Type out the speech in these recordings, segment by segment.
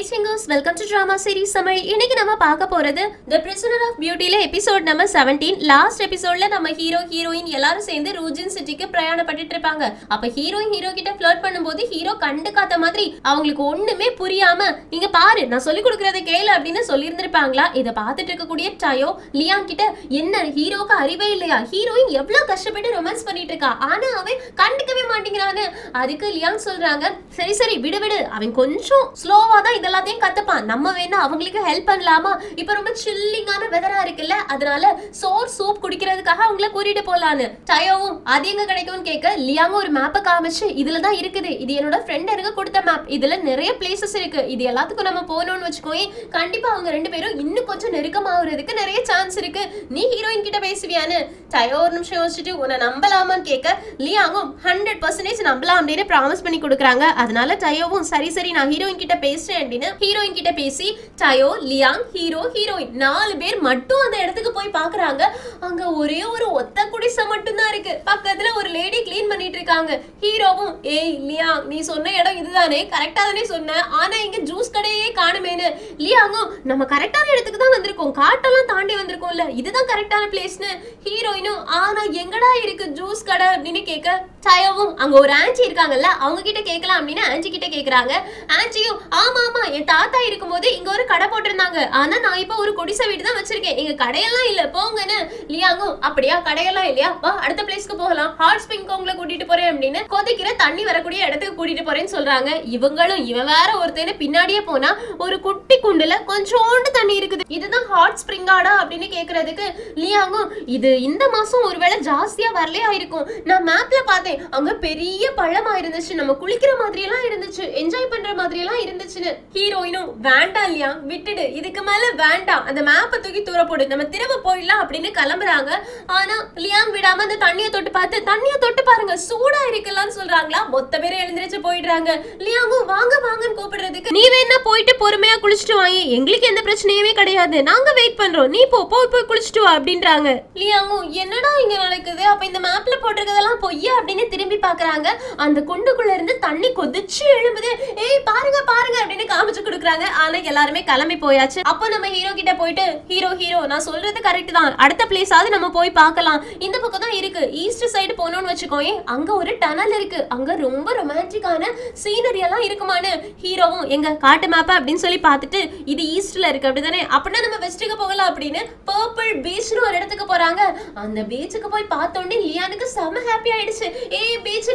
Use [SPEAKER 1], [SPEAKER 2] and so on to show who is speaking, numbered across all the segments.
[SPEAKER 1] Hey singers, welcome to drama series Tamil. இன்னைக்கு நம்ம பார்க்க போறது The Prisoner of Beautyல எபிசோட் நம்பர் 17. லாஸ்ட் எபிசோட்ல நம்ம ஹீரோயின் எல்லாரும் சேர்ந்து ரூஜின் சிட்டிக்கு பிரயாணப்பட்டுட்டு இருப்பாங்க. அப்ப ஹீரோ கிட்ட ஃப்ளர்ட் பண்ணும்போது ஹீரோ கண்டுக்காத மாதிரி அவங்களுக்கு ஒண்ணுமே புரியாம இங்க பாரு நான் சொல்லி கொடுக்கறத கேளு அப்படின்னு சொல்லியிருந்திருப்பாங்களா. இதை பார்த்துட்டு இருக்கக்கூடிய டயோ லியாங் கிட்ட என்ன ஹீரோக்கு அறிவே இல்லையா, ஹீரோயின் எவ்வளவு கஷ்டப்பட்டு ரொமான்ஸ் பண்ணிட்டு இருக்கா, ஆனா அவன் கண்டுக்கவே மாட்டேங்கிறான்னு. அதுக்கு லியாங் சொல்றாங்க சரி சரி விடு விடு, அவன் கொஞ்சம் ஸ்லோவா தான் இதெல்லாத்தையும் கத்துப்பான், நம்ம வேணா அவங்களுக்கு ஹெல்ப் பண்ணலாமா, இப்ப ரொம்ப சில்லிங்கான வெதரா இருக்குல்ல அதனால சோர் சூப் குடிக்கிறதுக்காக அவங்கள கூட்டிட்டு போலான்னு. டயோவும் அது எங்க கிடைக்கும்னு கேட்க லியாங்க ஒரு மேப்பை காமிச்சு இதுலதான் இருக்குது, இது என்னோட ஃப்ரெண்ட் எனக்கு கொடுத்த மேப், இதுல நிறைய பிளேசஸ் இருக்கு, இது எல்லாத்துக்கும் நம்ம போனோம்னு வச்சுக்கோங்க கண்டிப்பா அவங்க ரெண்டு பேரும் இன்னும் கொஞ்சம் நெருக்கமாகறதுக்கு நிறைய சான்ஸ் இருக்கு, நீ ஹீரோயின் கிட்ட பேசுவியான்னு. டயோ ஒரு நிமிஷம் யோசிச்சுட்டு உன்னை நம்பலாமான்னு கேட்க லியாங்கும் 100% நம்பலாம் அப்படின்னு ப்ராமிஸ் பண்ணி கொடுக்குறாங்க. அதனால டயோவும் சரி சரி நான் ஹீரோயின் கிட்ட பேசுறேன் அப்படின்னு ஹீரோயின் கிட்ட பேசி டயோ லியாங் ஹீரோயின் 4 பேர் மட்டும் அந்த இடத்துக்கு போய் பாக்குறாங்க. அங்க ஒரே ஒரு ஒத்த குடிசை மட்டும் தான் இருக்கு, பக்கத்துல ஒரு லேடி கிளீன் பண்ணிட்டு இருக்காங்க. ஹீரோவும் ஏய் லியாங் நீ சொன்ன இடம் இதுதானே, கரெக்டா தானே சொன்ன, ஆனா இங்க ஜூஸ் கடையே காணுமேனு. லியாங்கும் நம்ம கரெக்டான இடத்துக்கு தான் வந்திருக்கோம், காட்டெல்லாம் தாண்டி வந்திருக்கோம்ல, இதுதான் கரெக்டான பிளேஸ்னு. ஹீரோயினும் ஆனா எங்கடா இருக்கு ஜூஸ் கடை அப்படின்னு கேட்க டயோவும் அங்க ஒரு ஆன்ச்சி இருக்காங்கல்ல அவங்க கிட்ட கேட்கலாம் அப்படின்னு ஆன்ச்சி கிட்ட கேக்குறாங்க. ஆன்ச்சியும் ஆமா ஆமா என் தாத்தா இருக்கும்போது இங்க ஒரு கடை போட்டிருந்தாங்க, ஆனா நான் இப்ப ஒரு குடிசை வீடு தான் வச்சிருக்கேன், எங்க கடையெல்லாம் இல்ல போங்கன்னு. லியாங்கும் அப்படியா கடையெல்லாம் இல்லையா, வா அடுத்த பிளேஸ்க்கு போகலாம், ஹாட் ஸ்ப்ரிங் உங்களை கூட்டிட்டு போறேன் அப்படின்னு கொதிக்கிற தண்ணி வரக்கூடிய இடத்துக்கு கூட்டிட்டு போறேன்னு சொல்றாங்க. இவங்களும் இவன் வேற ஒருத்தன பின்னாடியே போனா ஒரு குட்டி குண்டுல கொஞ்சோண்டு தண்ணி இருக்குது, இதுதான் ஹாட் ஸ்ப்ரிங்காடா அப்படின்னு கேக்குறதுக்கு லியாங்கும் இது இந்த மாசம் ஒருவேளை ஜாஸ்தியா வரலையா இருக்கும், நான் மேப்ல பார்த்தேன் அங்க பெரிய பழமா இருந்துச்சு, நம்ம குளிக்கிற மாதிரி எல்லாம் இருந்துச்சு, என்ஜாய் பண்ற மாதிரி எல்லாம் இருந்துச்சுன்னு. ஹீரோயினும் வேண்டாம் இல்லையா விட்டுடு, இதுக்கு மேல வேண்டாம், அந்த மேப்பை தூக்கி தூர போடு, நம்ம திரும்ப போயிடலாம் அப்படின்னு கிளம்புறாங்க. ஆனா லியாங் விடாம அந்த தண்ணியை தொட்டு பார்த்து தண்ணியை தொட்டு பாருங்க சூடா இருக்குல்லான்னு சொல்றாங்களா. மொத்த பேரை எழுந்திரிச்சு போயிடுறாங்க. லியாங்கும் வாங்க வாங்கன்னு கூப்பிடுறதுக்கு நீ வேணா போயிட்டு பொறுமையா குளிச்சுட்டு வாங்க, எங்களுக்கு எந்த பிரச்சனையுமே கிடையாது, நாங்க வெயிட் பண்றோம், நீ போய் குளிச்சுட்டு வா அப்படின்றாங்க. லியாங்கும் என்னடா இங்க நடக்குது, அப்ப இந்த மேப்ல போட்டிருக்கதெல்லாம் பொய்யா அப்படின்னு திரும்பி பாக்குறாங்க. அந்த குண்டுக்குள்ள இருந்து தண்ணி கொதிச்சு எழும்புது, ஏய் பாருங்க பாருங்க அப்படின்னு காமிச்சு கொடுக்குறாங்க. ஆனா எல்லாருமே கிளம்பி போயாச்சு. அப்போ நம்ம ஹீரோ கிட்ட போயிட்டு ஹீரோ நான் சொல்றது கரெக்ட் தான், அடுத்த பிளேஸாவது நம்ம போய் பார்க்கலாம், இந்த பக்கம் தான் இருக்கு, ஈஸ்ட் சைடு போனோம்னு வச்சுக்கோயே அங்க ஒரு டனல் இருக்கு, அங்க ரொம்ப ரொமான்டிக்கான சீனரி எல்லாம் இருக்குமான்னு. ஹீரோவும் எங்க காட்டு மேப்பா அப்படின்னு சொல்லி பார்த்துட்டு இது ஈஸ்ட்ல இருக்கு அப்படிதானே, அப்படின்னா நம்ம வெஸ்ட்டுக்கு போகலாம் அப்படின்னு பர்பிள் பீச்னு ஒரு இடத்துக்கு போறாங்க. அந்த பீச்சுக்கு போய் பார்த்தோன்னே லியானுக்கு செம ஹாப்பி ஆயிடுச்சு, ஏய் பீச்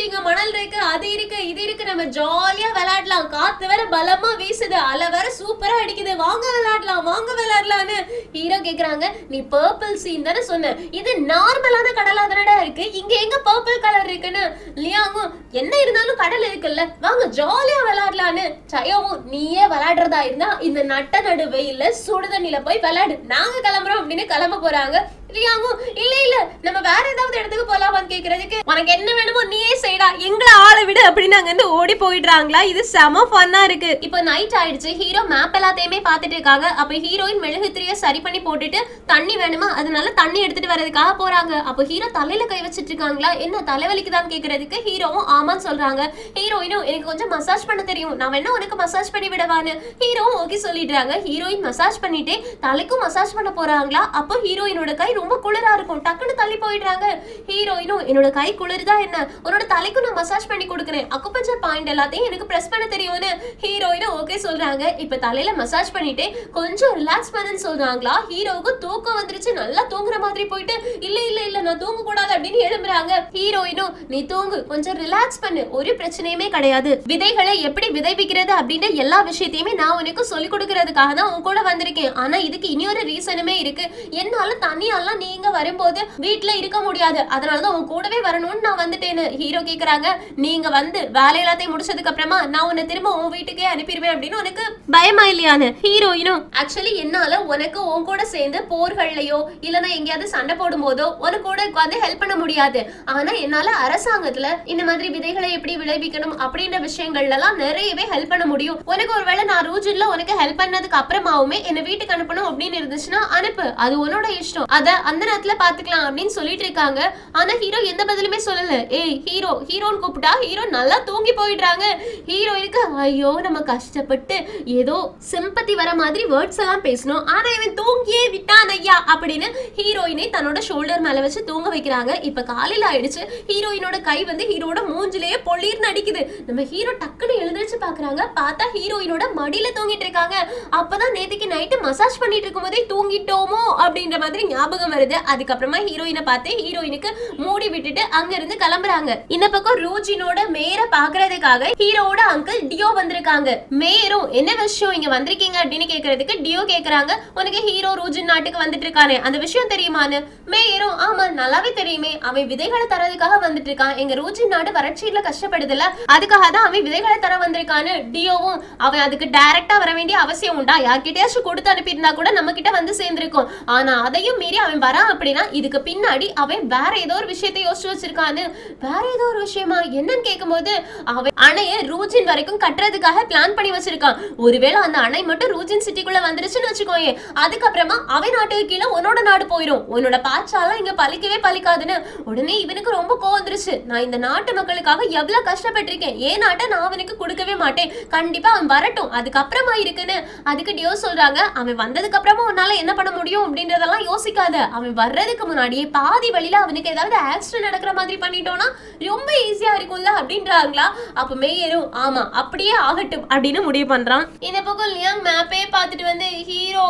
[SPEAKER 1] இங்க மணல் இருக்கு அது இருக்கு இது இருக்கு, நம்ம ஜாலியா விளையாடலாம், காத்து வேற பலமா வீசுது, அலை வேற சூப்பரா அடிக்குது, வாங்க விளையாடலாம்னு ஹீரோ கேக்குறாங்க. நீ பர்பிள் சீன் தானே சொன்ன, இது நார்மலான கடலா தானடா இருக்கு, இங்க எங்க பர்பிள் கலர் இருக்குன்னு. லியாங்கும் என்ன இருந்தாலும் கடல் இருக்குல்ல வாங்க ஜாலியா விளையாடலான்னு. டயோவும் நீயே விளையாடுறதா இருந்தா இந்த நட்ட நடு வெயில்ல சுடு தண்ணில போய் விளையாடு, நாங்க கிளம்புறோம் அப்படின்னு கிளம்ப போறாங்க. லியாங்கும் இல்ல நம்ம வேற ஏதாவது இடத்துக்கு போலாமான்னு கேக்குறதுக்கு உனக்கு என்ன வேணுமோ நீயே செய்டா, எங்களை ஆள விடு அப்படின்னு அங்க இருந்து ஓடி போயிடுறாங்களா. இது செம ஃபன்னா இருக்கு. இப்போ நைட் ஆயிடுச்சு, ஹீரோ மேப் எல்லாத்தையுமே பாத்துட்டு இருக்காங்க. அப்ப ஹீரோயின் மெழுகுத்திரிய சரி பண்ணி போட்டுட்டு தண்ணி வேணுமா அதனால தண்ணி எடுத்துட்டு வரதுக்காக போறாங்க. அப்போ ஹீரோ தலையில கை வச்சிட்டு இருக்காங்களா, என்ன தலைவலிக்குதான்னு கேக்குறதுக்கு ஹீரோவும் ஆமான்னு சொல்றாங்க. ஹீரோயினும் எனக்கு கொஞ்சம் மசாஜ் பண்ண தெரியும், நான் வேணா உனக்கு மசாஜ் பண்ணி விடவான்னு. ஹீரோவும் ஓகே சொல்லிடுறாங்க. ஹீரோயின் மசாஜ் பண்ணிட்டு தலைக்கும் மசாஜ் பண்ண போறாங்களா. அப்போ ஹீரோயினோட கை ரொம்ப குளிரா இருக்கும், டக்குன்னு தள்ளி போயிடுறாங்க. ஹீரோயினும் என்னோட கை குளிர்தா என்ன, உன்னோட தலைக்கும் நான் மசாஜ் பண்ணி கொடுக்குறேன், அக்குபஞ்சர் பாயிண்ட் எல்லாத்தையும் எனக்கு பிரஸ் பண்ண தெரியும்னு ஹீரோயினும் ஓகே சொல்றாங்க. இப்ப தலையில மசாஜ் பண்ணிட்டு கொஞ்சம் ரிலாக்ஸ் பண்ணுன்னு சொல்றாங்களா. ஹீரோவுக்கு தூக்கம் வந்துருச்சு, நல்லா தூங்குற மாதிரி போயிட்டு இல்ல நான் தூங்க கூடாது அப்படின்னு எழும்புறாங்க. ஹீரோயினும் நீ தூங்கு கொஞ்சம் ரிலாக்ஸ் பண்ணு, ஒரு பிரச்சனையுமே கிடையாது, விதைகளை எப்படி விதைவிக்கிறது அப்படின்னு எல்லா விஷயத்தையுமே நான் உனக்கு சொல்லி கொடுக்கறதுக்காக தான் உன் கூட வந்திருக்கேன், ஆனா இதுக்கு இன்னொரு ரீசனுமே இருக்கு, என்னால தனியாலாம் நீங்க வரும்போது வீட்டுல இருக்க முடியாது, அதனாலதான் உன் கூடவே வரணும்னு நான் வந்துட்டேன்னு. ஹீரோ கேக்குறாங்க நீங்க வந்து வேலை எல்லாத்தையும் முடிச்சதுக்கு அப்புறமா நான் உன்னை திரும்ப உன் வீட்டுக்கே அனுப்பிடுவேன் அப்படின்னு உனக்கு பயமா இல்லையான்னு. ஹீரோயினும் ஆக்சுவலி என்னால உனக்கு உன் கூட சேர்ந்து போர்கள்லயோ இல்லனா எங்கேயாவது சண்டை போடும் போதோ உனக்கு கூட உட்காந்து ஹெல்ப் பண்ண முடியாது, ஆனா என்னால அரசாங்கத்துல இந்த மாதிரி விதைகளை எப்படி விளைவிக்கணும் அப்படின்ற விஷயங்கள்ல எல்லாம் நிறையவே ஹெல்ப் பண்ண முடியும், உனக்கு ஒருவேளை நான் ரூஜின்ல உனக்கு ஹெல்ப் பண்ணதுக்கு அப்புறமாவுமே என்ன வீட்டுக்கு அனுப்பணும் அப்படின்னு இருந்துச்சுன்னா அனுப்பு, அது உன்னோட இஷ்டம், அத அந்த நேரத்துல பாத்துக்கலாம் அப்படின்னு சொல்லிட்டு இருக்காங்க. ஆனா ஹீரோ எந்த பதிலுமே சொல்லல. ஏய் ஹீரோன்னு கூப்பிட்டா ஹீரோ நல்லா தூங்கி போயிடுறாங்க. ஹீரோயினுக்கு ஐயோ நம்ம கஷ்டப்பட்டு ஏதோ சிம்பத்தி வர மாதிரி வேர்ட்ஸ் எல்லாம் பேசணும், ஆனா இவன் தூங்கியே விட்டான் ஐயா அப்படின்னு ஹீரோயினை தன்னோட ஷோல்டர் மேல வச்சு தூங்க வைக்கிறாங்க. இப்ப காலையில ஆயிடுச்சு. ஹீரோயினோட கை வந்து ஹீரோட மூஞ்சிலேயே பொழிர்னு அடிக்குது. நம்ம ஹீரோ டக்குன்னு எழுந்திருச்சு பாக்குறாங்க. பார்த்தா ஹீரோயினோட மடியில தூங்கிட்டு இருக்காங்க. அப்பதான் நேத்துக்கு நைட்டு மசாஜ் பண்ணிட்டு இருக்கும் போதே தூங்கிட்டோமோ அப்படின்ற மாதிரி ஞாபகம் வருது. அதுக்கப்புறமா ஹீரோயினை பார்த்து ஹீரோயினுக்கு மூடி விட்டுட்டு அங்க இருந்து கிளம்புறாங்க. இந்த பக்கம் ரூஜினோட மேயரை பாக்குறதுக்காக ஹீரோவோட அங்கிள் டியோ வந்திருக்காங்க. மேயரும் என்ன விஷயம் இங்க வந்திருக்கீங்க அப்படின்னு கேக்குறதுக்கு டியோ கேக்குறாங்க, உனக்கு ஹீரோ ரூஜின் நாட்டுக்கு வந்துட்டு இருக்கானே அந்த விஷயம் தெரியுமான்னு. மேயரும் ஆமா நல்லாவே தெரியுமே, அவன் விதைகளை தரதுக்காக வந்துட்டு இருக்கான். எங்க ரூஜின் நாடு வறட்சியில கஷ்டப்படுதுல, அதுக்காக தான் அவன் விதைகளை தர வந்திருக்கான்னு டியோவும் அவன் அதுக்கு டைரக்டா வர வேண்டிய அவசியம் உண்டா, யார்கிட்டயாச்சும் கொடுத்து அனுப்பியிருந்தா கூட நம்ம கிட்ட வந்து சேர்ந்திருக்கும். ஆனா அதையும் மீறி அவன் வரான் அப்படின்னா இதுக்கு பின்னாடி அவன் வேற ஏதோ ஒரு விஷயத்தை யோசிச்சு வச்சிருக்கான்னு. வேற ஏதோ ஒரு விஷயமா என்னன்னு கேட்கும்போது அவன் அணைய ரூஜின் வரைக்கும் கட்டுறதுக்காக பிளான் பண்ணி வச்சிருக்கான். ஒருவேளை அந்த அணை மட்டும் ரூஜின் சிட்டிக்குள்ள வந்துருச்சுன்னு வச்சுக்கோயே, அதுக்கப்புறமா அவன் நாட்டுக்கு கீழே உன்னோட நாடு போயிடும், உன்னோட பாச்சாலாம் இங்க பலிக்கவே பலிக்காதுன்னு. உடனே இவனுக்கு ரொம்ப கோவம் வந்துருச்சு. நான் இந்த நாட்டு மக்களுக்காக எவ்வளவு கஷ்டப்பட்டிருக்கேன், ஏன் நாட்டை நான் அவனுக்கு கொடுக்கவே மாட்டேன், கண்டிப்பா அவன் வரட்டும் அதுக்கப்புறமா இருக்குன்னு. அதுக்கு டியோ சொல்றாங்க, அவன் வந்ததுக்கு அப்புறமா உன்னால என்ன பண்ண முடியும் அப்படின்றதெல்லாம் யோசிக்காத, அவன் வர்றதுக்கு முன்னாடியே பாதி வழியில அவனுக்கு ஏதாவது ஆக்சிடென்ட் நடக்கிற மாதிரி பண்ணிட்டோம்னா ரொம்ப ஈஸியா இருக்கும்ல அப்படின்றாங்களா. அப்ப மேயரும் ஆமா அப்படியே ஆகட்டும் அப்படின்னு முடிவு பண்றான். இந்த பக்கம் லியாங் மேப்பே பார்த்துட்டு வந்து ஹீரோ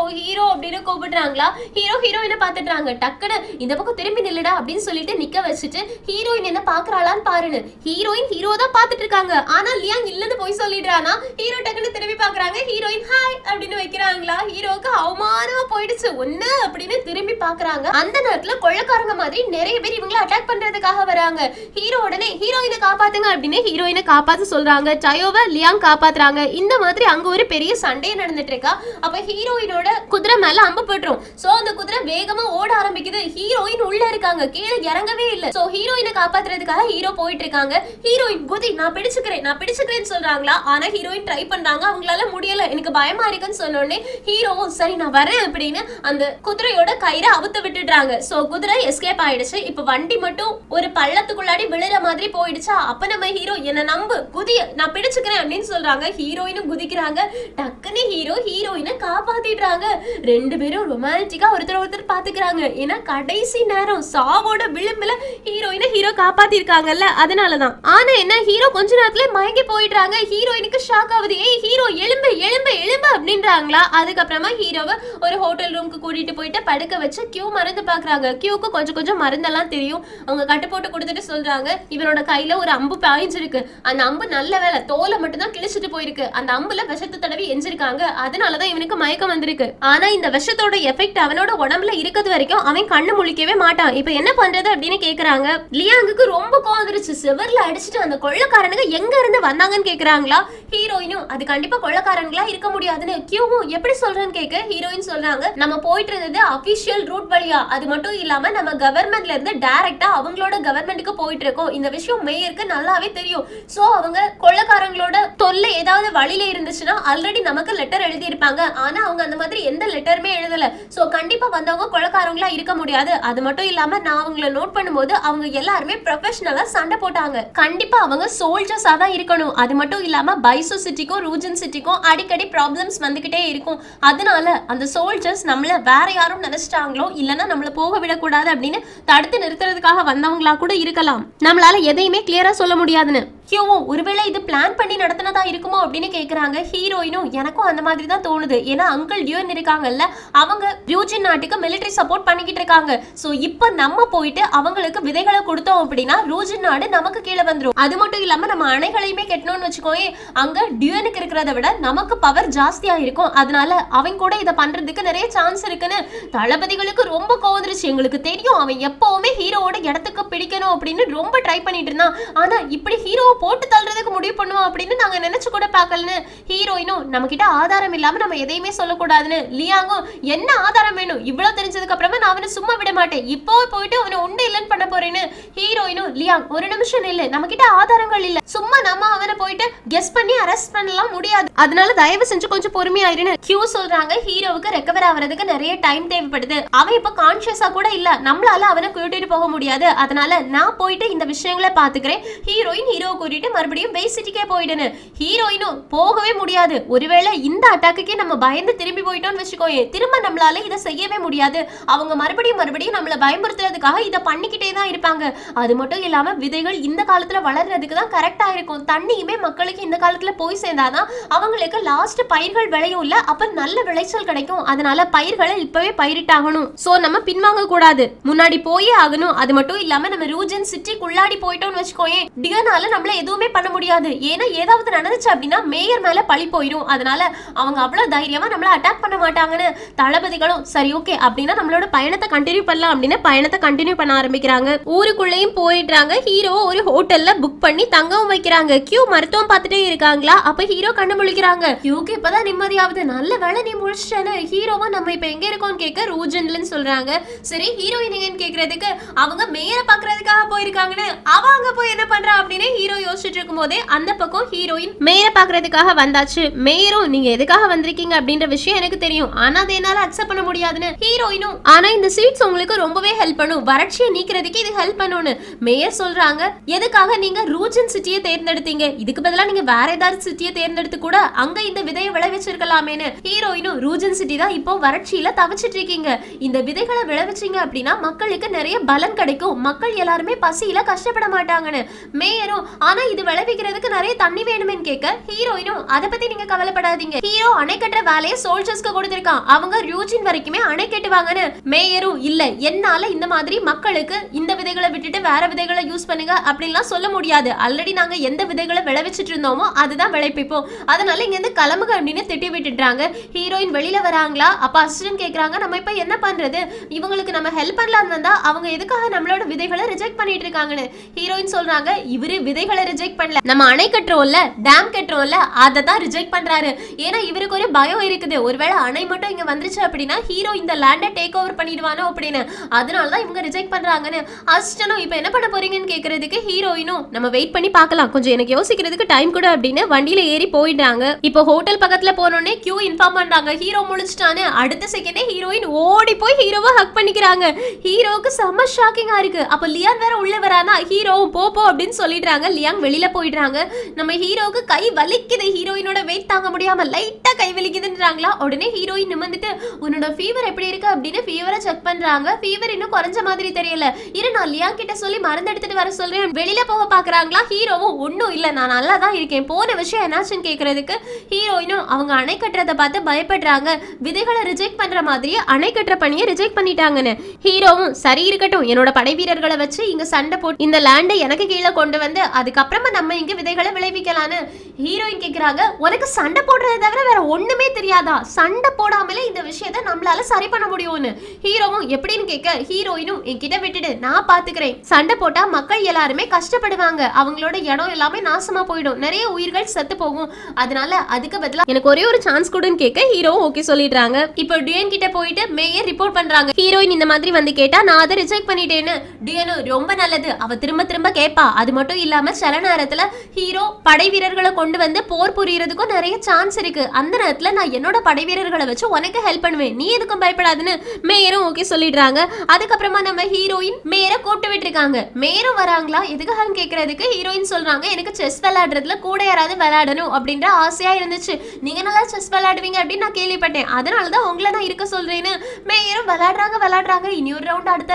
[SPEAKER 1] அப்படின்னு கூப்பிடுறாங்களா. ஹீரோயினை பார்த்துட்டாங்க. டக்குன்னு இந்த பக்கம் திரும்பி நில்லுடா அப்படின்னு சொல்லிட்டு நிக்க வச்சுட்டு ஹீரோயின் என்ன பாக்குறாளான்னு பாருன்னு. ஹீரோ தான் பார்த்துட்டு இருக்காங்க. ஆனா லியாங் இல்லன்னு போய் சொல்லிடுறானா. ஹீரோ டக்குன்னு திரும்பி பாக்குறாங்க. ஹீரோயின் ஹாய் அப்படின்னு வைக்கிறாங்களா. ஹீரோக்கு அவமானமா போயிடுச்சு ஒண்ணு அப்படின்னு திரும்பி பாக்குறாங்க. அந்த நேரத்துல கொள்ளக்காரங்க மாதிரி நிறைய பேர் இவங்களை அட்டாக் பண்றதுக்காக வராங்க. ஹீரோ உடனே ஹீரோயினை காப்பாத்துங்க அப்படின்னு ஹீரோயினை காப்பாத்து சொல்றாங்க. சயோவை லியாங் காப்பாத்துறாங்க. இந்த மாதிரி அங்க ஒரு பெரிய சண்டை நடந்துட்டு இருக்கா. அப்ப ஹீரோயினோட குதிரை மேல அம்பு போட்டுரும். சோ அந்த குதிரை வேகமா ஓட ஆரம்பிக்குது. ஹீரோயின் உள்ள இருக்காங்க, கீழே இறங்கவே இல்ல. சோ ஹீரோயினை காப்பாத்துறதுக்காக ஹீரோ போயிட்டு இருக்காங்க. ஹீரோயின் குதி நான் பிடிச்சுக்கிறேன்னு சொல்றாங்களா. ஆனா ஹீரோயின் ட்ரை பண்றாங்க, அவங்களால முடியல, எனக்கு பயமா இருக்குன்னு சொன்னோடனே ஹீரோவும் சரி நான் வரேன் அப்படின்னு அந்த குதிரையோட கயிறை அவுத்து விட்டுடுறாங்க. சோ குதிரை எஸ்கேப் ஆயிடுச்சு. இப்ப வண்டி மட்டும் ஒரு பள்ளத்துக்குள்ளாடி விழுற மாதிரி போயிடுச்சா. அப்ப நம்ம ஹீரோ என்ன நம்பு குதிய நான் பிடிச்சுக்கிறேன் அப்படின்னு சொல்றாங்க. ஹீரோயினும் குதிக்கிறாங்க. டக்குன்னு ஹீரோயினை காப்பாத்திடுறாங்க. ரெண்டு பேரும் ரொமான்டிக்கா ஒருத்தர் பாத்துக்கிறாங்க. ஏன்னா கடைசி நேரம் சாவோட விளிம்புல ஹீரோ காப்பாத்திருக்காங்கல்ல, அதனாலதான். ஆனா என்ன ஹீரோ கொஞ்ச நேரத்துல மயங்கி போயிடுறாங்க. ஹீரோயினுக்கு ஷாக் ஆகுது. ஏய் ஹீரோ எழும்பு அப்படின்றாங்களா. அதுக்கப்புறமா ஹீரோவை ஒரு ஹோட்டல் ரூமுக்கு கூட்டிட்டு போயிட்டு படுக்க வச்சு கியூ மருந்து பாக்குறாங்க. கியூக்கு கொஞ்சம் மருந்தெல்லாம் தெரியும். அவங்க கட்டு போட்டு கொடுத்துட்டு சொல்றாங்க, இவனோட கையில ஒரு அம்பு பாய்ஞ்சிருக்கு, அந்த அம்பு நல்ல வேலை தோலை மட்டும் தான் கிழிச்சிட்டு போயிருக்கு, அந்த அம்புல விஷத்தை தடவி எஞ்சிருக்காங்க, அதனாலதான் இவனுக்கு மயக்கம் வந்திருக்கு. ஆனா இந்த விஷத்தோட எஃபெக்ட் அவனோட உடம்புல இருக்கிறது வரைக்கும் அவன் கண்ணு முழிக்கவே மாட்டான். இப்ப என்ன பண்றது அப்படின்னு கேக்குறாங்க. லியாங்குக்கு ரொம்ப கோவம் வந்துருச்சு. செவர்ல அடிச்சுட்டு அந்த கொள்ளக்காரனுங்க எங்க இருந்து வந்தாங்கன்னு கேக்குறாங்களா. ஹீரோயினும் அது கண்டிப்பா கொள்ளக்காரங்களா இருக்க முடியாதுன்னு. கியூவும் எப்படி சொல்றேன்னு கேட்க ஹீரோயின் சொல்றாங்க, நம்ம போயிட்டு இருந்தது அபிஷியல் ரூட் வழியா, அது மட்டும் இல்லாம நம்ம கவர்மெண்ட்ல இருந்து டைரக்டா அவங்களோட கவர்மெண்ட்டுக்கு போயிட்டு இருக்கோம். இந்த விஷயம் மேயருக்கு நல்லாவே தெரியும். சோ அவங்க கொள்ளக்காரங்களோட தொல்லை ஏதாவது வழியில இருந்துச்சுன்னா ஆல்ரெடி நமக்கு லெட்டர் எழுதி இருப்பாங்க. ஆனா அவங்க அந்த மாதிரி எந்த லெட்டருமே எழுதல. சோ கண்டிப்பா வந்தவங்க கொள்ளக்காரங்களா இருக்க முடியாது. அது மட்டும் இல்லாம நான் அவங்கள நோட் பண்ணும்போது அவங்க எல்லாருமே ப்ரொஃபஷனலா சண்டை போட்டாங்க. கண்டிப்பா அவங்க சோல்ஜர்ஸா தான் இருக்கணும். அது மட்டும் இல்லாம பைசோ சிட்டிக்கும் ரூஜன் சிட்டிக்கும் அடிக்கடி ப்ராப்ளம்ஸ் வந்துகிட்டே இருக்கும். அதனால அந்த சோல்ஜர்ஸ் நம்மள வேற யாரும் நினைச்சிட்டாங்களோ இல்லைன்னா நம்மள போக விடக்கூடாது அப்படின்னு தடுத்து நிறுத்துறதுக்காக வந்தவங்களா கூட இருக்கலாம். நம்மளால எதையுமே கிளியரா சொல்ல முடியாதுன்னு. ஹியூவும் ஒருவேளை இது பிளான் பண்ணி நடத்தினதா இருக்குமோ அப்படின்னு கேக்குறாங்க. ஹீரோயினும் எனக்கும் அந்த மாதிரி தான் தோணுது. ஏன்னா அங்கிள் டியூன் இருக்காங்கல்ல, அவங்க ரூஜன் நாட்டுக்கு மிலிட்டரி சப்போர்ட் பண்ணிக்கிட்டு இருக்காங்க. சோ இப்ப நம்ம போயிட்டு அவங்களுக்கு விதைகளை கொடுத்தோம் அப்படின்னா ரூஜன் நாடு நமக்கு கீழே வந்துரும். அது மட்டும் இல்லாம நம்ம அணைகளையுமே கட்டணும்னு வச்சுக்கோயே, அங்க டியூனுக்கு இருக்கிறத விட நமக்கு பவர் ஜாஸ்தியா இருக்கும். அதனால அவங்க கூட இதை பண்றதுக்கு நிறைய சான்ஸ் இருக்குன்னு தளபதிகளுக்கு ரொம்ப கோவந்துருச்சு. எங்களுக்கு தெரியும் அவன் எப்பவுமே ஹீரோவோட இடத்துக்கு பிடிக்கணும் அப்படின்னு ரொம்ப ட்ரை பண்ணிட்டு இருந்தான். ஆனா இப்படி ஹீரோவை போட்டு தள்ளுறதுக்கு முடிவு பண்ணுவோம் அப்படின்னு நாங்க நினைச்சு கூட பார்க்கலன்னு ஹீரோயினும் நம்ம கிட்ட ஆதாரம் இல்லாம நம்ம எதையுமே சொல்லக்கூடாதுன்னு லியாங்கும் என்ன ஆதாரம் வேணும், இவ்வளவு தெரிஞ்சதுக்கு அப்புறமா நான் அவனை சும்மா விட மாட்டேன், இப்போ போயிட்டு அவனை உண்டு இல்லைன்னு பண்ண போறேன்னு ஹீரோயினும் லியாங் ஒரு நிமிஷம் இல்ல, நம்ம கிட்ட ஆதாரங்கள் இல்ல, சும்மா நம்ம அவனை போயிட்டு கெஸ் பண்ணி அரெஸ்ட் பண்ணலாம் முடியாது, அதனால தயவு செஞ்சு கொஞ்சம் பொறுமையாயிருன்னு கியூ சொல்றாங்க. ஹீரோவுக்கு ரெக்கவர் ஆகிறதுக்கு நிறைய டைம் தேவைப்படுது, அவன் இப்ப கான்சியஸா கூட இல்ல, நம்மளால அவனை கூட்டிட்டு போக முடியாது, அதனால நான் போயிட்டு இந்த விஷயங்களை பாத்துக்கிறேன். ஹீரோயின் ஹீரோ கூட்டிட்டு மறுபடியும் பே சிட்டிக்கே போயிடுன்னு. ஹீரோயினும் போகவே முடியாது, ஒருவேளை இந்த அட்டாக்குக்கே நம்ம பயந்து திரும்பி போயிட்டோம்னு வச்சுக்கோயே, திரும்ப நம்மளால இதை செய்யவே முடியாது, அவங்க மறுபடியும் நம்மள பயமுறுத்துறதுக்காக இதை பண்ணிக்கிட்டே தான் இருப்பாங்க. அது மட்டும் இல்லாம விதைகள் இந்த காலத்துல வளர்றதுக்கு தான் கரெக்டா இருக்கும், தண்ணியுமே மக்களுக்கு இந்த காலத்துல போய் சேர்ந்தாதான் அவங்களுக்கு லாஸ்ட் பயிர்கள் விளையும் இல்ல, அப்ப நல்ல விளைச்சல் கிடைக்கும், அதனால பயிர்களை இப்பவே பயிரிட்டாகணும். சோ நம்ம பின்வாங்க கூடாது, முன்னாடி போயே ஆகணும். அது மட்டும் இல்லாம நம்ம ரூஜன் சிட்டிக்குள்ளாடி போயிட்டோம்னு வச்சுக்கோயே, டியனால நம்மள எதுவுமே பண்ண முடியாது, ஏன்னா ஏதாவது நடந்துச்சு அப்படின்னா மேயர் மேல பழி போயிடும், அதனால அவங்க அவ்வளவு தைரியமா நம்மள அட்டாக் பண்ண மாட்டாங்கன்னு தளபதிகளும் சரி ஓகே அப்படின்னா நம்மளோட பயணத்தை கண்டினியூ பண்ணலாம் அப்படின்னு பயணத்தை கண்டினியூ பண்ண ஆரம்பிக்கிறாங்க. ஊருக்குள்ளேயும் போயிடுறாங்க. ஹீரோ ஒரு ஹோட்டல்ல புக் பண்ணி தங்கவும் வைக்கிறாங்க. கியூ மருத்துவம் பார்த்துட்டே இருக்காங்களா, அப்ப ஹீரோ கண்ணு முழிக்கிறாங்க. கியூக்கு இப்பதான் நிம்மதியாவது, நல்ல வேலை நீ முழிச்சிட்டேன்னு. ஹீரோவா நம்ம இப்ப எங்க இருக்கோம்னு கேட்க ரூஜன்லன்னு சொல்றாங்க. சரி ஹீரோயின் எங்கன்னு கேக்குறதுக்கு அவங்க மேயரை பாக்குறதுக்காக போயிருக்காங்கன்னு, அவ அங்க போய் என்ன பண்றா அப்படின்னு ஹீரோ யோசிச்சுட்டு இருக்கும் போதே அந்த பக்கம் ஹீரோயின் மேயரை பாக்குறதுக்காக வந்தாச்சு. மேயரும் நீங்க எதுக்காக வந்திருக்கீங்க அப்படின்ற விஷயம் எனக்கு தெரியும், ஆனா அதை என்னால அக்செப்ட் பண்ண முடியாதுன்னு ஹீரோயினும், ஆனா இந்த சீட்ஸ் உங்களுக்கு ரொம்பவே ஹெல்ப் பண்ணும், வறட்சியை நீக்கிறதுக்கு இது ஹெல்ப் பண்ணும்னு மேயர் சொல்றாங்க. எதுக்காக நீங்க ரூஜன் சிட்டியை தேர்ந்தெடுத்தீங்க, இதுக்கு பதிலா நீங்க வேற ஏதாவது சிட்டியை தேர்ந்தெடுத்து கூட அங்க இந்த விதையை விளைவிச்சிருக்கலாமேன்னு ஹீரோயினும், ரூஜன் சிட்டி தான் இப்போ வறட்சியில தவிச்சிட்டு இருக்கீங்க, இந்த விதைகளை விளைவிச்சீங்க அப்படின்னா மக்களுக்கு நிறைய பலன் கிடைக்கும், மக்கள் எல்லாருமே பசியில கஷ்டப்பட மாட்டாங்கன்னு மேயரும், ஆனா இது விளைவிக்கிறதுக்கு நிறைய தண்ணி வேணுமேன்னு கேட்க ஹீரோயினும், அதை பத்தி நீங்க கவலைப்படாதீங்க, ஹீரோ அணை கட்டுற வேலையை சோல்ஜர்ஸ்க்கு கொடுத்திருக்கான், அவங்க ரூஜின் வரைக்குமே அணை கட்டுவாங்கன்னு மேயரும், இல்ல என்னால இந்த மாதிரி மக்களுக்கு இந்த விதைகளை விட்டுட்டு வேற விதைகளை யூஸ் பண்ணுங்க அப்படின்லாம் சொல்ல முடியாது, ஆல்ரெடி நாங்க எந்த விதைகளை விளைவிச்சிட்டு இருந்தோமோ அதுதான் விளைவிப்போம், அதனால இங்க இருந்து கிளம்புங்க அப்படின்னு திட்டி விட்டுட்டாங்க. ஹீரோயின் வெளியில வராங்களா, அப்ப அசிஸ்டன்ட் கேக்குறாங்க நம்ம இப்ப என்ன பண்றது, இவங்களுக்கு நம்ம ஹெல்ப் பண்ணலாம்னு வந்தா அவங்க எதுக்காக நம்மளோட விதைகளை ரிஜெக்ட் பண்ணிட்டு இருக்காங்கன்னு ஹீரோயின் சொல்றாங்க. இவரு விதைகளை ரிஜெக்ட் பண்ணல, நம்ம அணை கட்டுறோம்ல டேம் கட்டுறோம்ல அதை தான் ரிஜெக்ட் பண்றாரு, ஏன்னா இவருக்கு ஒரு பயம் இருக்குது, ஒருவேளை அணை மட்டும் இங்க வந்துருச்சு அப்படின்னா ஹீரோ இந்த லேண்டை டேக் ஓவர் பண்ணிடுவானோ அப்படின்னு, அதனாலதான் இவங்க ரிஜெக்ட் பண்றாங்கன்னு அசிஸ்டனும், இப்ப என்ன பண்ண போறீங்கன்னு கேக்குறதுக்கு ஹீரோயினும், நம்ம வெயிட் பண்ணி பார்க்கலாம், கொஞ்சம் எனக்கு யோசிக்கிறதுக்கு டைம் கூட அப்படின்னு வண்டியில ஏறி போயிடுறாங்க. இப்போ ஹோட்டல் பக்கத்துல போனோடனே கியூ இன்ஃபார்ம் பண்றாங்க ஹீரோ முழிச்சிட்டான்னு. அடுத்த செகண்டே ஹீரோயின் ஓடி போய் ஹீரோவை ஹக் பண்ணிக்கிறாங்க. ஹீரோவுக்கு செம்ம ஷாக்கிங்கா இருக்கு. அப்ப லியான் வேற உள்ள வரானா, ஹீரோவும் போ அப்படின்னு சொல்லிடுறாங்க. லியான் வெளியில போயிடுறாங்க. நம்ம ஹீரோவுக்கு கை வலிக்குது, ஹீரோயினோட வெயிட் தாங்க முடியாம லைட்டா கை வலிக்குதுன்றாங்களா. உடனே ஹீரோயின் நிமிர்ந்துட்டு உன்னோட ஃபீவர் எப்படி இருக்கு அப்படின்னு ஃபீவரை செக் பண்றாங்க. ஃபீவர் இன்னும் குறைஞ்ச மாதிரி தெரியல, இரு நான் லியான் கிட்ட சொல்லி மருந்து எடுத்துட்டு வர சொல்றேன். வெளியில போக பாக்குறாங்களா. ஹீரோவும் ஒன்னும் இல்ல நான் நல்லா தான் இருக்கேன், போன விஷயம் என்னாச்சுன்னு கேக்குறதுக்கு ஹீரோயினும் அவங்க அணை கட்டுறத பார்த்து பயப்படுறாங்க. விதைகளை ரிஜெக்ட் பண்ற மாதிரி அணை கட்டுற பணியை ரிஜெக்ட் பண்ணிட்டாங்கன்னு. ஹீரோவும் சரி இருக்கட்டும், என்னோட படை வீரர்களை வச்சு இங்க சண்டை போட்டு இந்த லேண்டை எனக்கு கீழே கொண்டு வந்து அதுக்கப்புறமா நம்ம இங்க விதைகளை விளைவிக்கலான்னு ஹீரோயின் கேக்குறாங்க. உனக்கு சண்டை போடுறதை தவிர வேற ஒண்ணுமே தெரியாதா, சண்டை போடாமலே இந்த விஷயத்தை நம்மளால சரி பண்ண முடியும்னு ஹீரோவும் எப்படின்னு கேட்க ஹீரோயினும் என்கிட்ட விட்டுடு நான் பாத்துக்கிறேன், சண்டை போட்டா மக்கள் எல்லாருமே கஷ்டப்படுவாங்க, அவங்களோட இடம் எல்லாமே நாசமா போயிடும், நிறைய உயிர்கள் செத்து போகும், அதனால அதுக்கு பதிலா எனக்கு ஒரே ஒரு சான்ஸ் கொடுன்னு கேட்க ஹீரோவும் ஓகே சொல்லிடுறாங்க. இப்போ டியன் கிட்ட போயிட்டு மேயர் ரிப்போர்ட் பண்றாங்க. ஹீரோயின் இந்த மாதிரி வந்து கேட்டா நான் அதை ரிஜெக்ட் பண்ணிட்டேன்னு. டியனும் ரொம்ப நல்லது, அவ திரும்ப திரும்ப கேட்பா. அது மட்டும் இல்லாம சில நேரத்துல ஹீரோ படை வீரர்களை கொண்டு வந்து போர் புரியறதுக்கும் நிறைய சான்ஸ் இருக்கு, அந்த நேரத்துல நான் என்னோட படை வீரர்களை வச்சு உனக்கு ஹெல்ப் பண்ணுவேன், நீ எதுக்கும் பயப்படாதுன்னு மேயரும் ஓகே சொல்லிடுறாங்க. அதுக்கப்புறமா நம்ம ஹீரோயின் மேயரை கூப்பிட்டு விட்டுருக்காங்க. மேயரும் வராங்களா எதுக்காகன்னு கேட்கறதுக்கு ஹீரோயின் சொல்றாங்க எனக்கு செஸ் விளையாடுறதுல கூட யாராவது விளையாடணும் அப்படின்ற ஆசையா இருந்துச்சு, நீங்க நல்லா செஸ் விளையாடுவீங்க அப்படின்னு நான் கேள்விப்பட்டேன், அதனாலதான் உங்களை நான் இருக்க சொல்றேன்னு. மேயரும் விளையாடுறாங்க, இனி ஒரு ரவுண்ட் அடுத்த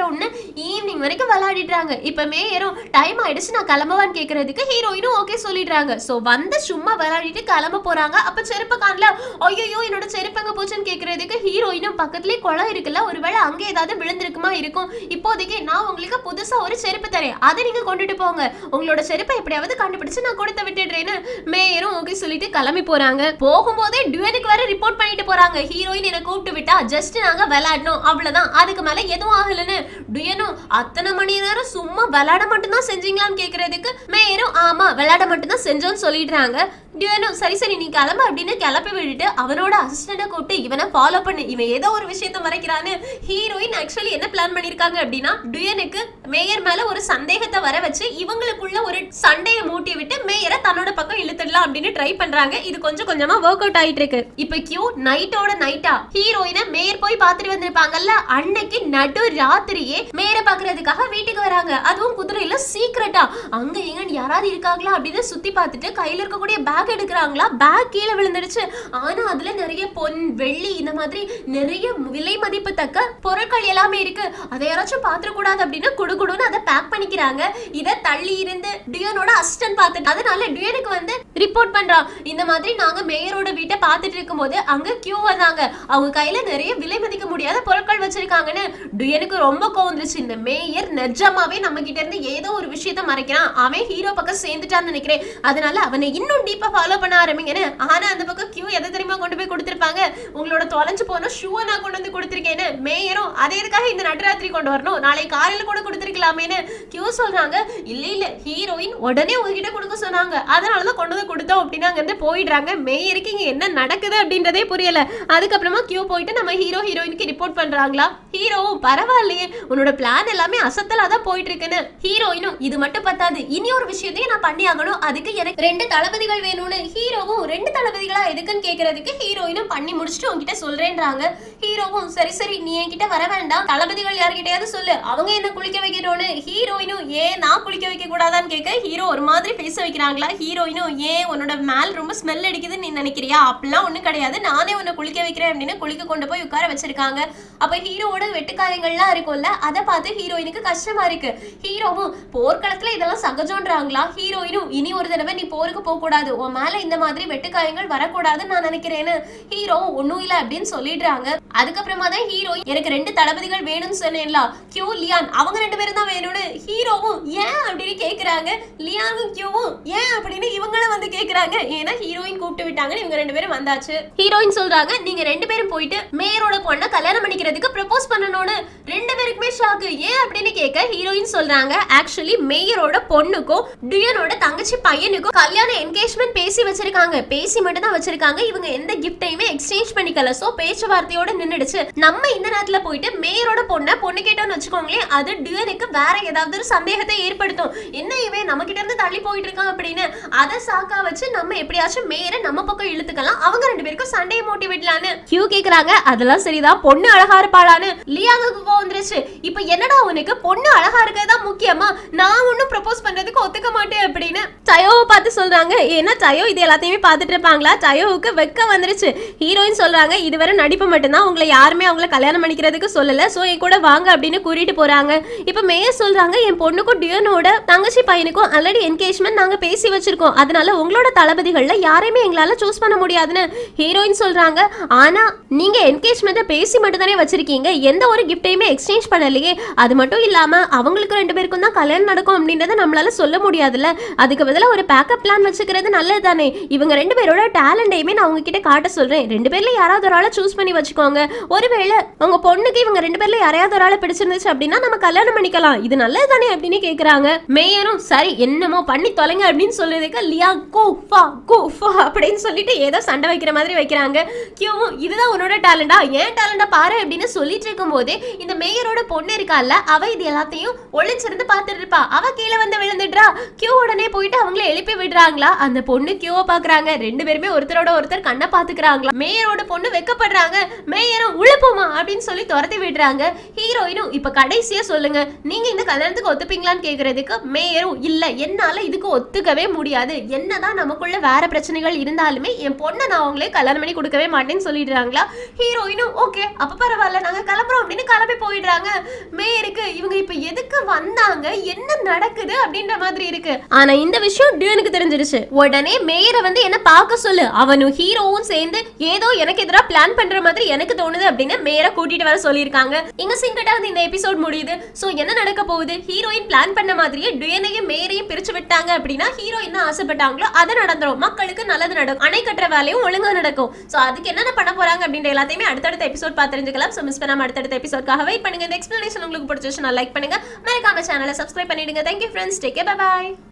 [SPEAKER 1] ரவுண்ட் ஈவினிங் வரைக்கும் விளையாடிடுறாங்க. இப்ப மேயரும் டைம் ஆயிடுச்சு நான் கிளம்பவான்னு கேட்கறதுக்கு ஹீரோயினும் ஓகே சொல்லிடுறாங்க. சோ வந்து சும்மா விளையாடிட்டு கிளம்ப போறாங்க. அப்ப செருப்பு காணல, ஐயோ என்னோட செருப்பு எங்க போச்சுன்னு கேட்கறதுக்கு ஹீரோயினும் பக்கத்துலயே குளம் இருக்குல்ல, ஒருவேளை அங்க ஏதாவது விழுந்திருக்குமா இருக்கும், இப்போதைக்கு நான் உங்களுக்கு புதுசா ஒரு செருப்பு தரேன், அதை நீங்க கொண்டுட்டு போங்க, உங்களோட செருப்பை எப்படியாவது கண்டுபிடிச்சு நான் கொடுத்து விட்டுடுறேன்னு மேயரும் ஓகே சொல்லிட்டு கிளம்பி போறாங்க. போகும்போதே டியூனுக்கு வேற ரிப்போர்ட் பண்ணிட்டு போறாங்க. ஹீரோயின் என்ன கூப்பிட்டு விட்டா ஜஸ்ட் நாங்க விளையாடணும் அவ்வளவுதான், அதுக்கு மேல எதுவும் ஆகலன்னு. டியூனும் அத்தனை மணி நேரம் சும்மா விளையாட மட்டும் தான் செஞ்சீங்களா விளையாடலாம்னு கேக்குறதுக்கு மேயரும் ஆமா விளையாட மட்டும் தான் செஞ்சோம்னு சொல்லிடுறாங்க. டியூனும் சரி சரி நீ கிளம்பு அப்படின்னு கிளப்பி விட்டுட்டு அவனோட அசிஸ்டன்ட கூப்பிட்டு இவனை ஃபாலோ பண்ணு, இவன் ஏதோ ஒரு விஷயத்த மறைக்கிறான்னு. ஹீரோயின் ஆக்சுவலி என்ன பிளான் பண்ணிருக்காங்க அப்படின்னா டியூனுக்கு மேயர் மேல ஒரு சந்தேகத்தை வர வச்சு இவங்களுக்குள்ள ஒரு சண்டையை மூட்டி விட்டு மேயரை தன்னோட பக்கம் இழுத்துடலாம் அப்படின்னு ட்ரை பண்றாங்க. இது கொஞ்சம் கொஞ்சமா ஒர்க் அவுட் ஆயிட்டு இருக்கு. இப்ப கியூ நைட்டோட நைட்டா ஹீரோயினை மேயர் போய் பாத்துட்டு வந்திருப்பாங்கல்ல, அன்னைக்கு நடு ராத்திரியே மேயரை பாக்குறதுக்காக வீட்டுக்கு வராங்க. அதுவும் குதிரையில சீக்கிரட்டா. அங்க எங்க யாராவது இருக்காங்களா அப்படின்னு சுத்தி பார்த்துட்டு கையில இருக்கக்கூடிய பேக் எடுக்கிறாங்களா, பேக் கீழே விழுந்துடுச்சு. ஆனா அதுல நிறைய பொன் வெள்ளி இந்த மாதிரி நிறைய விலை மதிப்பு தக்க பொருட்கள் எல்லாமே இருக்கு. அதை யாராச்சும் பாத்துற கூடாது அப்படின்னு குடுகுடுன்னு அதை பேக் பண்ணிக்கிறாங்க. இத தள்ளி இருந்து டியூனோட அசிஸ்டன்ட் பார்த்துட்டு அதனால டியூனுக்கு வந்து ரிப்போர்ட் பண்றான். இந்த மாதிரி நாங்க மேயரோட வீட்டை பார்த்துட்டு இருக்கும்போது அங்க கியூ வந்தாங்க, அவங்க கையில நிறைய விலை மதிக்க முடியாத பொருட்கள் வச்சிருக்காங்கன்னு. டியூனுக்கு ரொம்ப கோவந்துச்சு. இந்த மேயர் நிஜமாவே நம்ம கிட்ட இருந்து ஏதோ ஒரு விஷயத்த மறைக்கிறான், அவன் ஹீரோ பக்கம் சேர்ந்துட்டான்னு நினைக்கிறேன், அதனால அவனை இன்னும் டீப்பா ஃபாலோ பண்ண ஆரம்பிங்கன்னு. ஆனா அந்த பக்கம் கியூ எதை தெரியுமா கொண்டு போய் கொடுத்திருப்பாங்க, உங்களோட தொலைஞ்சு போன ஷூவை நான் கொண்டு வந்து கொடுத்திருக்கேன்னு. மேயரும் அதே எதுக்காக இந்த நடுராத்திரி கொண்டு வரணும், நாளை காலையில கூட கொடுத்திருக்கலாமேன்னு கியூ சொல்றாங்க. இல்ல இல்ல ஹீரோயின் உடனே உங்ககிட்ட கொடுக்க சொன்னாங்க, அதனாலதான் கொண்டு வந்து கொடுத்தோம் அப்படின்னு அங்க இருந்து போயிடுறாங்க. மேயருக்கு இங்க என்ன நடக்குது அப்படின்றதே புரியல. அதுக்கப்புறமா கியூ போயிட்டு நம்ம ஹீரோ ஹீரோயினுக்கு ரிப்போர்ட் பண்றாங்களா. ஹீரோவும் பரவாயில்லையே உன்னோட பிளான் எல்லாமே அசத்தலா தான் போயிட்டு இருக்குன்னு. ஹீரோயினும் இது மட்டும் பத்தாது, இனி ஒரு விஷயத்தையும் நான் பண்ணி ஆகணும், அதுக்கு எனக்கு 2 தளபதிகள் வேணும்னு. ஹீரோவும் 2 தளபதிகளா எதுக்குன்னு கேக்குறதுக்கு ஹீரோயினும் பண்ணி முடிச்சுட்டு உங்ககிட்ட சொல்றேன்றாங்க. ஹீரோவும் சரி சரி நீ என்கிட்ட வர வேண்டாம், தளபதிகள் யார்கிட்டயாவது சொல்லு, அவங்க என்ன குளிக்க வைக்கணும்னு. ஹீரோயினும் ஏன் நான் குளிக்க வைக்க கூடாதான்னு கேட்க ஹீரோ ஒரு மாதிரி பேச வைக்கிறாங்களா. ஹீரோயினும் ஏன் உன்னோட மேல் ரொம்ப ஸ்மெல் அடிக்குதுன்னு நீ நினைக்கிறியா, அப்படிலாம் ஒண்ணும் கிடையாது, நானே உன்னை குளிக்க வைக்கிறேன் அப்படின்னு குளிக்க கொண்டு போய் உட்கார வச்சிருக்காங்க. அப்ப ஹீரோவோட வெட்டுக்காயங்கள்லாம் இருக்கும்ல, அதை பார்த்து ஹீரோயினுக்கு கஷ்டமா இருக்கு. ஹீரோவும் போர்க்களத்துல இதெல்லாம் சகஜம்ன்றாங்களா. ஹீரோயினும் இனி ஒரு தடவை நீ போருக்கு போக கூடாது, உன் மேல இந்த மாதிரி வெட்டுக்காயங்கள் வரக்கூடாதுன்னு நான் நினைக்கிறேன்னு. ஹீரோ ஒண்ணும் இல்ல அப்படின்னு சொல்லிடுறாங்க. அதுக்கப்புறமா தான் ஹீரோயின் எனக்கு 2 தளபதிகள் வேணும்னு சொன்னேன்ல, கியூ லியான் அவங்க 2 பேரும் தான் வேணும்னு. ஹீரோவும் ஏன் அப்படின்னு கேக்குறாங்க. லியானும் கியூவும் ஏன் அப்படின்னு இவங்கள வந்து கேக்குறாங்க. ஏன்னா ஹீரோயின் கூப்பிட்டு விட்டாங்கன்னு இவங்க 2 பேரும் வந்தாச்சு. ஹீரோயின் சொல்றாங்க நீங்க 2 பேரும் போயிட்டு மேயரோட பொண்ணை கல்யாணம் பண்ணிக்கிறதுக்கு ப்ரப்போஸ் பண்ணணும்னு. 2 பேருக்குமே ஷாக்கு. ஏன் அப்படின்னு கேட்க ஹீரோயின் சொல்றாங்க ஆக்சுவலி மேயரோட பொண்ணுக்கும் டியூனோட தங்கச்சி பையனுக்கும் கல்யாண என்கேஜ்மெண்ட் பேசி வச்சிருக்காங்க. பேசி மட்டும் தான் வச்சிருக்காங்க, இவங்க எந்த கிஃப்டையுமே எக்ஸ்சேஞ்ச் பண்ணிக்கல. சோ பேச்சுவார்த்தையோட நின்னுடுச்சு. நம்ம இந்த நேரத்துல போயிட்டு மேயரோட பொண்ணு கேட்டோம்னு வச்சுக்கோங்களேன், அது டியூனுக்கு வேற ஏதாவது ஒரு சந்தேகத்தை ஏற்படுத்தும். என்ன இவன் நம்ம கிட்ட இருந்து தள்ளி போயிட்டு இருக்கான் அப்படின்னு. அதை சாக்கா வச்சு நம்ம எப்படியாச்சும் மேயரை நம்ம பக்கம் இழுத்துக்கலாம், அவங்க 2 பேருக்கும் சண்டையை மூட்டி விடலான்னு. கியூ கேக்குறாங்க அதெல்லாம் சரிதான், பொண்ணு அழகா இருப்பாளான்னு. லியாங்குக்கு வந்துருச்சு. இப்ப என்னடா உனக்கு பொண்ணு அழகா இருக்கதா முக்கியமா, நான் ஒன்னும் ப்ரப்போஸ் பண்றதுக்கு ஒத்துக்க மாட்டேன் அப்படின்னு டயோவை பார்த்து சொல்றாங்க. ஏன்னா டயோ இது எல்லாத்தையுமே பார்த்துட்டு இருப்பாங்களா. டயோவுக்கு வெக்க வந்துருச்சு. ஹீரோயின் சொல்றாங்க இதுவரை நடிப்பு மட்டும்தான், உங்களை யாருமே அவங்கள கல்யாணம் பண்ணிக்கிறதுக்கு சொல்லல, சோ என் கூட வாங்க அப்படின்னு கூட்டிட்டு போறாங்க. இப்ப மேயர் சொல்றாங்க என் பொண்ணுக்கும் டியூனோட தங்கச்சி பையனுக்கும் ஆல்ரெடி என்கேஜ்மெண்ட் நாங்க பேசி வச்சிருக்கோம், அதனால உங்களோட தளபதிகள்ல யாரையுமே எங்களால சூஸ் பண்ண முடியாதுன்னு. ஹீரோயின் சொல்றாங்க ஆனா நீங்க என்கேஜ்மெண்ட்டை பேசி மட்டும் தானே வச்சிருக்கீங்க, எந்த ஒரு கிஃப்டையுமே எக்ஸ்சேஞ்ச் பண்ணலையே. அது மட்டும் இல்லாம அவங்களுக்கு 2 பேருக்கும் தான் கல்யாணம் நடக்கும் அப்படின்றத நம்மளால சொல்ல முடியாதுல்ல, அதுக்கு பதிலா ஒரு பேக்கப் பிளான் வச்சுக்கிறது நல்லது தானே. இவங்க 2 பேரோட டேலண்டையுமே நான் உங்ககிட்ட காட்ட சொல்றேன், 2 பேர்ல யாராவது ஒரு ஆளை சூஸ் பண்ணி வச்சுக்கோங்க, ஒருவேளை உங்க பொண்ணுக்கு இவங்க 2 பேர்ல யாரையாவது ஒரு ஆளை பிடிச்சிருந்துச்சு அப்படின்னா நம்ம கல்யாணம் பண்ணிக்கலாம், இது நல்லது தானே அப்படின்னு கேக்குறாங்க. மேயரும் சரி என்னமோ பண்ணி தொலைங்க அப்படின்னு சொல்றதுக்கு லியா கூஃபா அப்படின்னு சொல்லிட்டு ஏதோ சண்டை வைக்கிற மாதிரி வைக்கிறாங்க. கியூவும் இதுதான் உன்னோட டேலண்டா, ஏன் டேலண்டா பாரு அப்படின்னு சொல்லிட்டு இருக்கும் போதே இந்த மேயரோட பொண்ணு இருக்கால, அவ இது எல்லாத்தையும் ஒளிச்சிருந்து பார்த்துட்டு இருப்பா. அவ கீழே வந்து விழுந்துடுறா. கியூ உடனே போயிட்டு அவங்கள எழுப்பி விடுறாங்களா. அந்த பொண்ணு கியூவை பாக்குறாங்க. 2 பேருமே ஒருத்தரோட ஒருத்தர் கண்ணை பாத்துக்கிறாங்களா. மேயரோட பொண்ணு வெக்கப்படுறாங்க. மேயரும் உழுப்புமா அப்படின்னு சொல்லி துரத்தி விடுறாங்க. ஹீரோயினும் இப்ப கடைசியா சொல்லுங்க நீங்க இந்த கல்யாணத்துக்கு ஒத்துப்பீங்களான்னு கேக்குறதுக்கு மேயரும் இல்ல என்னால இதுக்கு ஒத்துக்கவே முடியாது, என்னதான் நமக்குள்ள வேற பிரச்சனைகள் இருந்தாலுமே என் பொண்ணை நான் அவங்களே கல்யாணம் பண்ணி கொடுக்கவே மாட்டேன்னு சொல்லிடுறாங்களா. ஹீரோயினும் ஓகே அப்ப பரவாயில்ல நாங்க கிளம்புறோம் அப்படின்னு கிளம்பி போயிடுறாங்க. மேயருக்கு இவங்க இப்ப எதுக்கு வந்தாங்க, என்ன நடக்குது அப்படின்ற மாதிரி இருக்கு. ஆனா இந்த விஷயம் டியூனுக்கு தெரிஞ்சிருச்சு. உடனே மேயரை வந்து என்ன பார்க்க சொல்லு, அவனும் ஹீரோவும் சேர்ந்து ஏதோ எனக்கு எதிராக பிளான் பண்ற மாதிரி எனக்கு தோணுது அப்படின்னு மேயரை கூட்டிட்டு வர சொல்லியிருக்காங்க. இங்க சிங்கட்டா இந்த எபிசோட் முடியுது. சோ என்ன நடக்க போகுது? ஹீரோயின் பிளான் பண்ண மாதிரியே டுயனையும் மேயரையும் பிரிச்சு விட்டாங்க அப்படின்னா ஹீரோ என்ன ஆசைப்பட்டாங்களோ அது நடந்துரும், மக்களுக்கு நல்லது நடக்கும், அணை கட்டுற வேலையும் ஒழுங்கா நடக்கும். சோ அதுக்கு என்னென்ன பண்ண போறாங்க அப்படின்ற எல்லாத்தையுமே அடுத்தடுத்த எபிசோட் பார்த்து தெரிஞ்சுக்கலாம். சோ மிஸ் பண்ணாம அடுத்தடுத்த எபிசோட்காக வெயிட் பண்ணுங்க. இந்த எக்ஸ்பிளனேஷன் உங்களுக்கு பிடிச்சிருச்சுன்னா லைக் பண்ணுங்க, மறக்காம சேனலை சப்ஸ்கிரைப் பண்ணிடுங்க. Thank you friends, take care, bye bye.